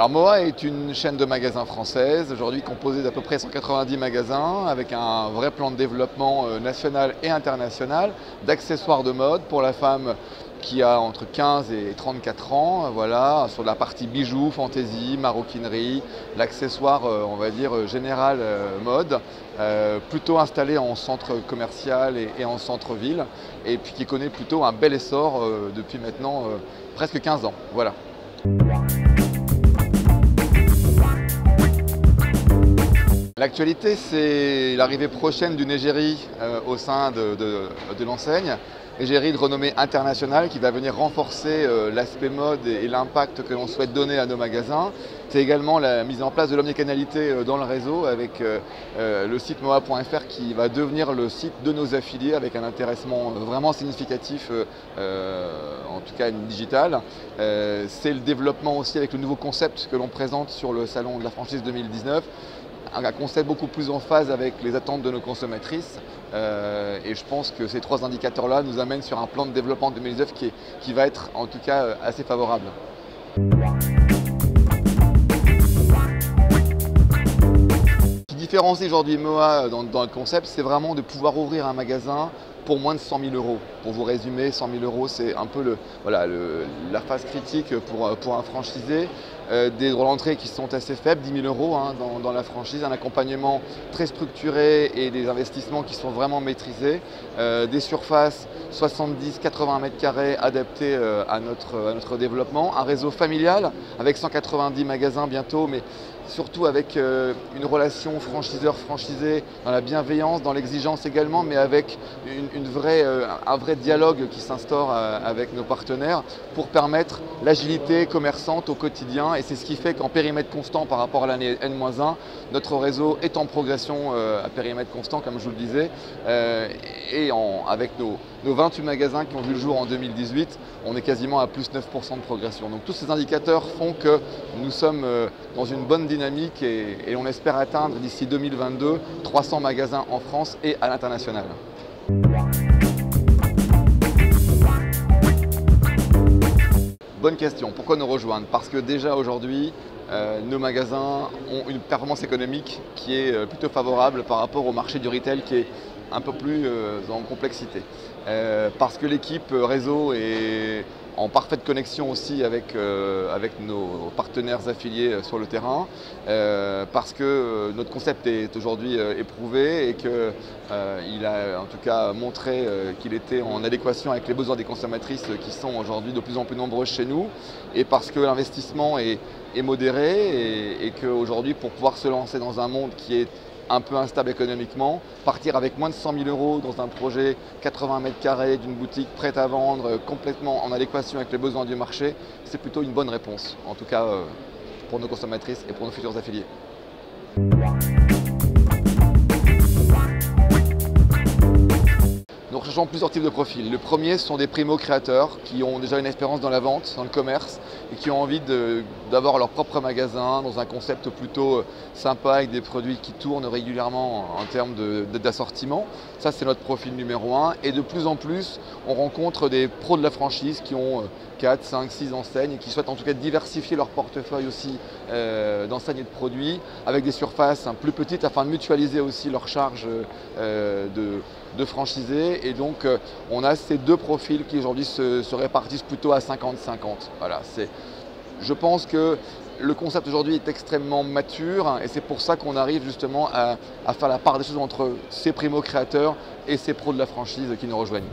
Alors Moa est une chaîne de magasins française, aujourd'hui composée d'à peu près 190 magasins, avec un vrai plan de développement national et international, d'accessoires de mode pour la femme qui a entre 15 et 34 ans, voilà, sur la partie bijoux, fantaisie, maroquinerie, l'accessoire, on va dire, général mode, plutôt installé en centre commercial et en centre-ville, et puis qui connaît plutôt un bel essor depuis maintenant presque 15 ans. Voilà. L'actualité, c'est l'arrivée prochaine d'une égérie au sein de l'enseigne. Égérie de renommée internationale qui va venir renforcer l'aspect mode et l'impact que l'on souhaite donner à nos magasins. C'est également la mise en place de l'omnicanalité dans le réseau avec le site moa.fr qui va devenir le site de nos affiliés avec un intéressement vraiment significatif, en tout cas digital. C'est le développement aussi avec le nouveau concept que l'on présente sur le salon de la franchise 2019. Un concept beaucoup plus en phase avec les attentes de nos consommatrices et je pense que ces trois indicateurs-là nous amènent sur un plan de développement 2019 qui va être en tout cas assez favorable. Ce qui différencie aujourd'hui Moa dans le concept, c'est vraiment de pouvoir ouvrir un magasin pour moins de 100 000 €. Pour vous résumer, 100 000 €, c'est un peu la phase critique pour un franchisé. Des droits d'entrée qui sont assez faibles, 10 000 € dans la franchise, un accompagnement très structuré et des investissements qui sont vraiment maîtrisés, des surfaces 70-80 mètres carrés adaptées à notre développement, un réseau familial avec 190 magasins bientôt, mais surtout avec une relation franchiseur-franchisé dans la bienveillance, dans l'exigence également, mais avec un vrai dialogue qui s'instaure avec nos partenaires pour permettre l'agilité commerçante au quotidien. Et c'est ce qui fait qu'en périmètre constant par rapport à l'année N-1, notre réseau est en progression à périmètre constant, comme je vous le disais. Avec nos 28 magasins qui ont vu le jour en 2018, on est quasiment à plus 9% de progression. Donc tous ces indicateurs font que nous sommes dans une bonne dynamique et on espère atteindre d'ici 2022 300 magasins en France et à l'international. Bonne question. Pourquoi nous rejoindre? Parce que déjà aujourd'hui, nos magasins ont une performance économique qui est plutôt favorable par rapport au marché du retail qui est un peu plus en complexité. Parce que l'équipe réseau est en parfaite connexion aussi avec nos partenaires affiliés sur le terrain, parce que notre concept est aujourd'hui éprouvé et qu'il a en tout cas montré qu'il était en adéquation avec les besoins des consommatrices qui sont aujourd'hui de plus en plus nombreuses chez nous, et parce que l'investissement est modéré et qu'aujourd'hui pour pouvoir se lancer dans un monde qui est un peu instable économiquement, partir avec moins de 100 000 € dans un projet 80 mètres carrés d'une boutique prête à vendre, complètement en adéquation avec les besoins du marché, c'est plutôt une bonne réponse, en tout cas pour nos consommatrices et pour nos futurs affiliés. Nous recherchons plusieurs types de profils. Le premier, ce sont des primo-créateurs qui ont déjà une expérience dans la vente, dans le commerce et qui ont envie d'avoir leur propre magasin dans un concept plutôt sympa avec des produits qui tournent régulièrement en termes d'assortiment. Ça, c'est notre profil numéro 1. Et de plus en plus, on rencontre des pros de la franchise qui ont 4, 5, 6 enseignes et qui souhaitent en tout cas diversifier leur portefeuille aussi d'enseignes et de produits avec des surfaces plus petites afin de mutualiser aussi leurs charges de franchisés. Et donc on a ces deux profils qui aujourd'hui se répartissent plutôt à 50-50. Voilà, je pense que le concept aujourd'hui est extrêmement mature et c'est pour ça qu'on arrive justement à faire la part des choses entre ces primo-créateurs et ces pros de la franchise qui nous rejoignent.